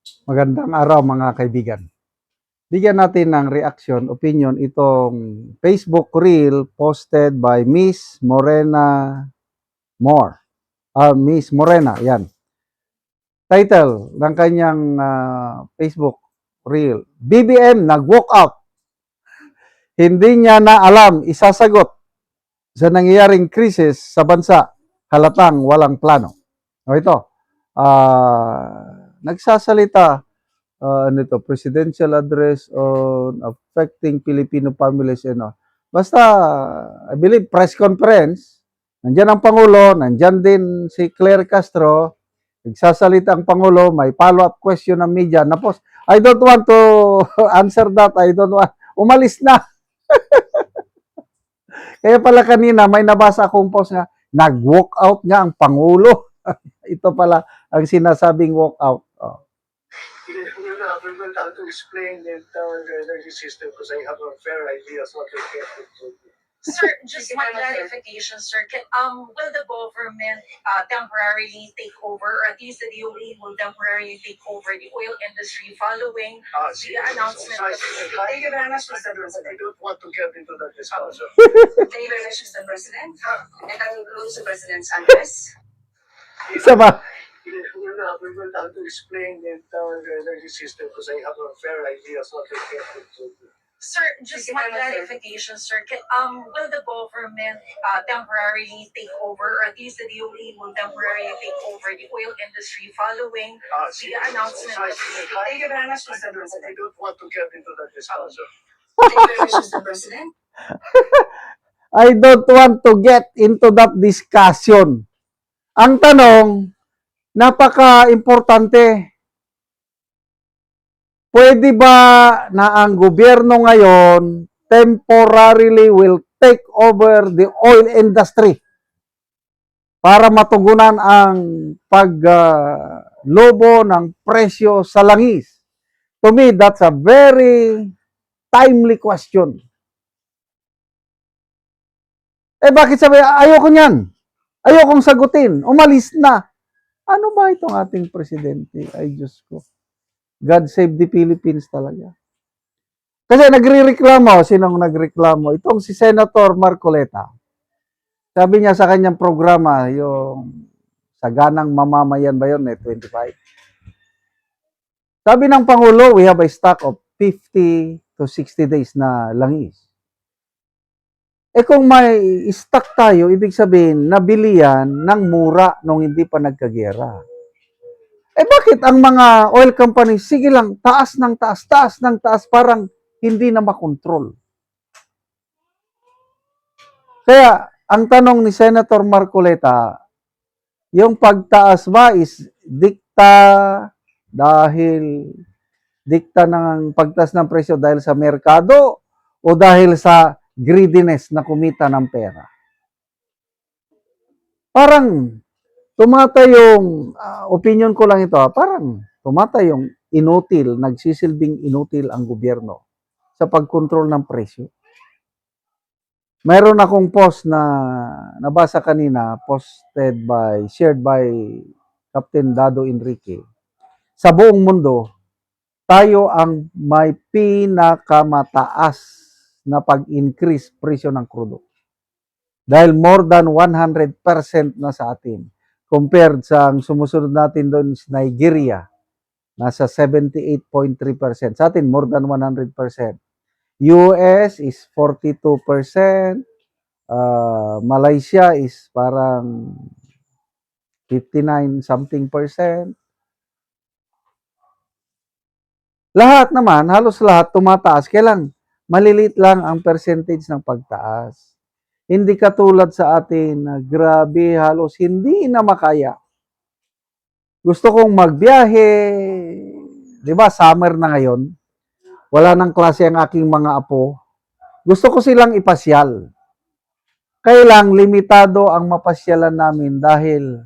Magandang araw mga kaibigan. Bigyan natin ng reaction, opinion itong Facebook reel posted by Miss Morena Moore. Miss Morena, yan. Title ng kanyang Facebook reel, BBM nag-walk out. Hindi niya na alam isasagot sa nangyayaring krisis sa bansa, halatang walang plano. O ito, nagsasalita presidential address on affecting Filipino families and all. Basta, I believe, press conference, nandyan ang Pangulo, nandyan din si Claire Castro, nagsasalita ang Pangulo, may follow-up question ng media, napos, I don't want to answer that, I don't want, umalis na. Kaya pala kanina, may nabasa akong post nga, nag-walk out nga ang Pangulo. Ito pala ang sinasabing walk out. Oh. We will have to explain the entire energy system because I have a fair idea of what we're getting to. Sir, just one clarification, sir. Will the government temporarily take over, or at least the DOE will temporarily take over the oil industry following the announcement? Thank you very much, Mr. President. I don't want to get into that discussion. Thank you very much, Mr. President. And I will close the President's address. Isa ba? We will have to explain the entire energy system because I have a fair idea of what we're getting to. Sir, just one clarification, sir. Will the government temporarily take over, or at least the DOE will temporarily take over the oil industry following the announcement? Thank you very much, Mr. President. I don't want to get into that discussion. Thank you very much, Mr. President. I don't want to get into that discussion. Ang tanong, napaka-importante. Pwede ba na ang gobyerno ngayon temporarily will take over the oil industry para matugunan ang paglobo ng presyo sa langis? To me, that's a very timely question. Bakit sabi, ayoko niyan. Ayokong sagutin. Umalis na. Ano ba itong ating presidente? Ay, Diyos ko. God save the Philippines talaga. Kasi nagrereklamo, sinong nagreklamo? Itong si Senator Marcoleta. Sabi niya sa kanyang programa, yung Saganang Mamamayan ba yun, 25? Sabi ng Pangulo, we have a stock of 50 to 60 days na langis. Kung may stock tayo, ibig sabihin, nabili yan ng mura nung hindi pa nagkagera. Bakit ang mga oil companies, sige lang, taas ng taas, parang hindi na makontrol. Kaya, ang tanong ni Senator Marcoleta, yung pagtaas ba is dikta ng pagtaas ng presyo dahil sa merkado o dahil sa greediness na kumita ng pera? Parang tumatayong, opinion ko lang ito, parang tumatayong inutil, nagsisilbing inutil ang gobyerno sa pagkontrol ng presyo. Mayroon akong post na nabasa kanina, shared by Captain Dado Enrique. Sa buong mundo, tayo ang may pinakamataas na pag-increase presyo ng krudo. Dahil more than 100% na sa atin. Compared sa sumusunod natin doon is Nigeria, nasa 78.3%. Sa atin, more than 100%. US is 42%. Malaysia is parang 59 something percent. Lahat naman, halos lahat tumataas. Kailan maliliit lang ang percentage ng pagtaas. Hindi katulad sa atin na grabe, halos hindi na makaya. Gusto kong magbiyahe, di ba, summer na ngayon, wala nang klase ang aking mga apo. Gusto ko silang ipasyal. Kailang limitado ang mapasyalan namin dahil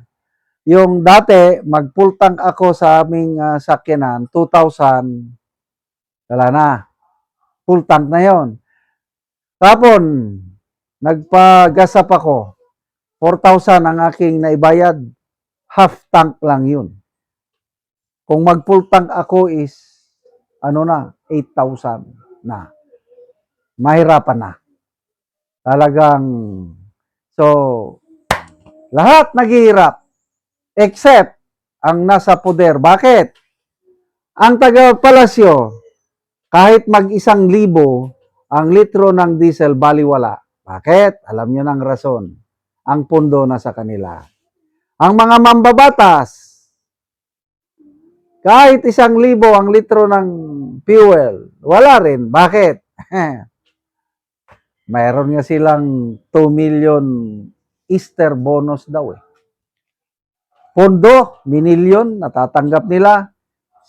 yung dati, mag-full tank ako sa aming sakyanan, 2,000, wala na. Full tank na yon. Tapon, nagpa-gasap ako, 4,000 ang aking naibayad, half tank lang yun. Kung mag-full tank ako is, 8,000 na. Mahirapan na. Talagang, so, lahat naghihirap, except ang nasa poder. Bakit? Ang taga-palasyo, kahit mag-1,000 ang litro ng diesel, baliwala. Bakit? Alam nyo ng rason. Ang pundo na sa kanila. Ang mga mambabatas, kahit 1,000 ang litro ng fuel, wala rin. Bakit? Mayroon nga silang 2 million Easter bonus daw eh. Pondo, minilyon, natatanggap nila.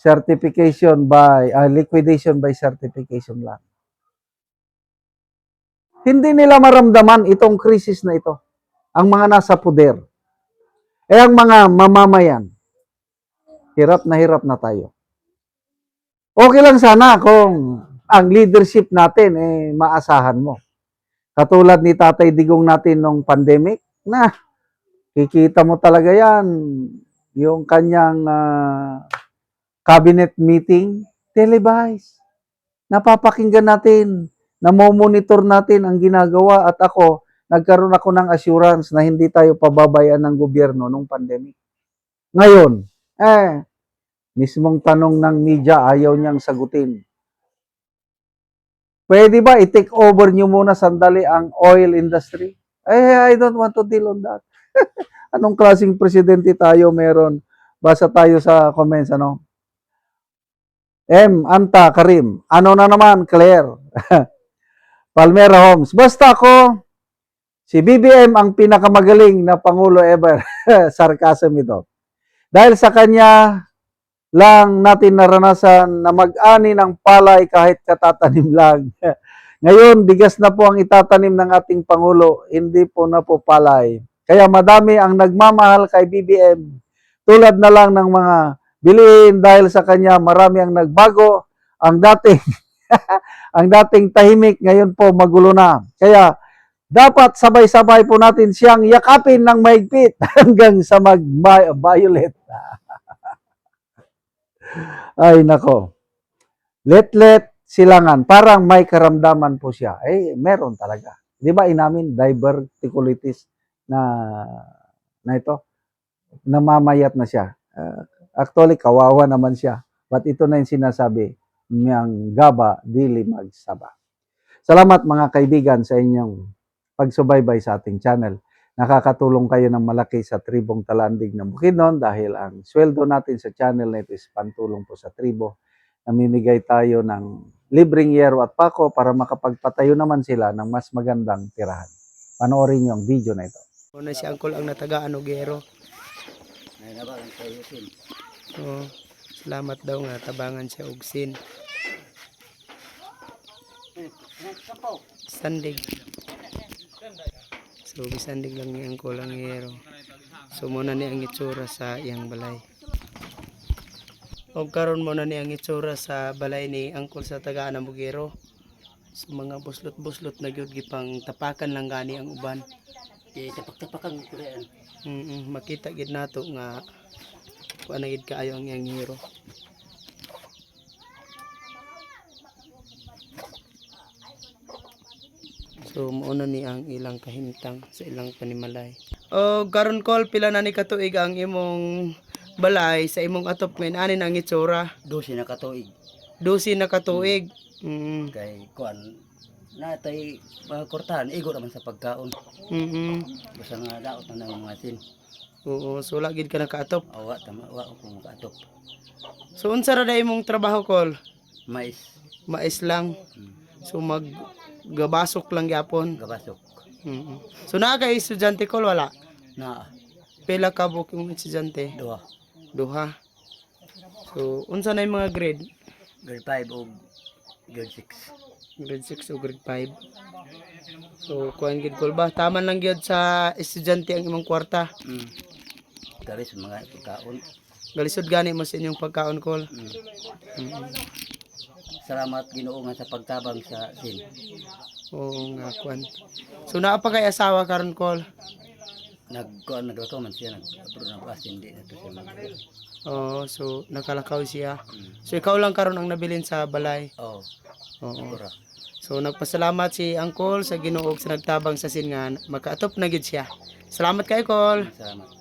Certification by, liquidation by certification lang. Hindi nila maramdaman itong krisis na ito. Ang mga nasa poder. Ang mga mamamayan, hirap na tayo. Okay lang sana kung ang leadership natin maasahan mo. Katulad ni Tatay Digong natin nung pandemic, na kikita mo talaga yan, yung kanyang cabinet meeting, televised. Napapakinggan natin, namomonitor natin ang ginagawa at ako, nagkaroon ako ng assurance na hindi tayo pababayaan ng gobyerno nung pandemic. Ngayon, mismong tanong ng media, ayaw niyang sagutin. Pwede ba i-take over niyo muna sandali ang oil industry? I don't want to deal on that. Anong klaseng presidente tayo meron? Basa tayo sa comments, Anta, Karim. Ano na naman, Claire? Palmera Homes. Basta ako, si BBM ang pinakamagaling na Pangulo ever. Sarcasm ito. Dahil sa kanya lang natin naranasan na mag-ani ng palay kahit katatanim lang. Ngayon, bigas na po ang itatanim ng ating Pangulo, hindi po na po palay. Kaya madami ang nagmamahal kay BBM. Tulad na lang ng mga bilihin dahil sa kanya marami ang nagbago. Ang dating ang dating tahimik ngayon po magulo na. Kaya dapat sabay-sabay po natin siyang yakapin ng mahigpit hanggang sa mag-violet. Ay nako. Let silangan. Parang may karamdaman po siya. Meron talaga. Di ba inamin diverticulitis na ito? Namamayat na siya. Actually, kawawa naman siya. But ito na yung sinasabi niyang gaba, dili magsaba. Salamat mga kaibigan sa inyong pagsubaybay sa ating channel. Nakakatulong kayo ng malaki sa tribong Talandig ng Bukidnon dahil ang sweldo natin sa channel na ito is pantulong po sa tribo. Namimigay tayo ng libreng yero at pako para makapagpatayo naman sila ng mas magandang tirahan. Panoorin niyo ang video na ito. Una si Angkol ang natagaan og gero. So, salamat daw nga tabangan siya og sin. Sandig. So, bisandig lang ni Angkol ang gero. So, muna ni ang itsura sa iyang balay. O karon mo na ni ang itsura sa balay ni Angkol sa tagaan ng Bugero. So, mga buslot-buslot na gyud gipang tapakan lang gani ang uban. Tapak-tapakan ko rin. Makita gid nato nga kuan gid kaayo ang iyang hero. So mauna ni ang ilang kahimtang sa ilang panimalay. O karon Kol, pila na ni katuig ang imong balay sa imong atop ngayon ani ang itsura? 12 na katuig. 12 na katuig. Kay kuan natay mga kurtahan igo naman sa pagkaon. Basta nga daot na ng mga sin. Oo, so lagid ka nakaatop. Awa tama wa ko makaatop. So unsa ra day imong trabaho Kol? Mais Mais lang. So gabasok lang gyapon. gabasok. So naa kay estudyante Kol wala? Na Pila ka buok yung estudyante? duha. Duha. So unsa na yung mga grade? Grade 5 o grade 6. Grade 6 o grade 5. So kuan gid Kol ba? Taman lang gyud sa estudyante ang imong kwarta. Dari sa mga pagkaon. Galisod gani mo sa inyong pagkaon Kol. Salamat Ginoo nga sa pagtabang sa sin. Oo nga kuan. So naa pa kay asawa karon Kol? Nagkuan nagluto man siya nag-apro ng pas hindi na to siya mag Oh, so nakalakaw siya. So ikaw lang karon ang nabilin sa balay. Oo. Oo. Siguro. So nagpasalamat si Uncle sa Ginoo sa nagtabang sa sin nga makaatop na gid siya. Salamat kay Col. Salamat.